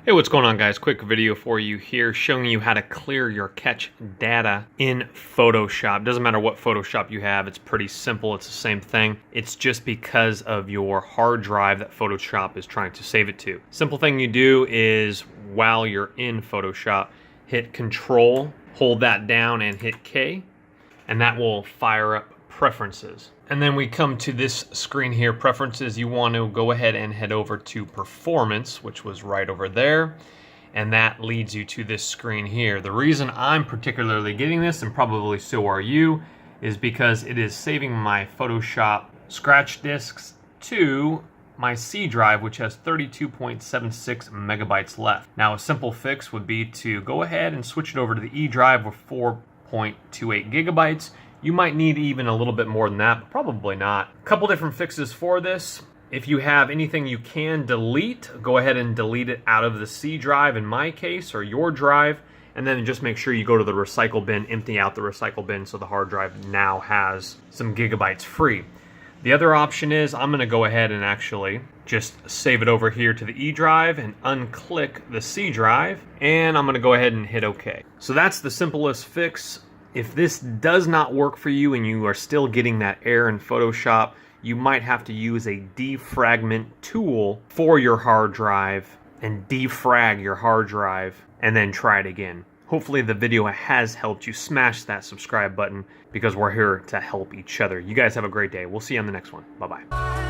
Hey, what's going on, guys? Quick video for you here showing you how to clear your cache data in Photoshop. Doesn't matter what Photoshop you have, it's pretty simple. It's the same thing. It's just because of your hard drive that Photoshop is trying to save it to. Simple thing you do is while you're in Photoshop, hit Control, hold that down and hit K, and that will fire up Preferences. And then we come to this screen here, Preferences. You want to go ahead and head over to Performance, which was right over there. And that leads you to this screen here. The reason I'm particularly getting this, and probably so are you, is because it is saving my Photoshop scratch disks to my C drive, which has 32.76 megabytes left. Now, a simple fix would be to go ahead and switch it over to the E drive with 4.28 gigabytes. You might need even a little bit more than that, but probably not. A couple different fixes for this. If you have anything you can delete, go ahead and delete it out of the C drive in my case, or your drive, and then just make sure you go to the recycle bin, empty out the recycle bin so the hard drive now has some gigabytes free. The other option is I'm gonna go ahead and actually just save it over here to the E drive and unclick the C drive, and I'm gonna go ahead and hit OK. So that's the simplest fix. If this does not work for you and you are still getting that error in Photoshop, you might have to use a defragment tool for your hard drive and defrag your hard drive and then try it again. Hopefully the video has helped you. Smash that subscribe button because we're here to help each other. You guys have a great day. We'll see you on the next one. Bye-bye.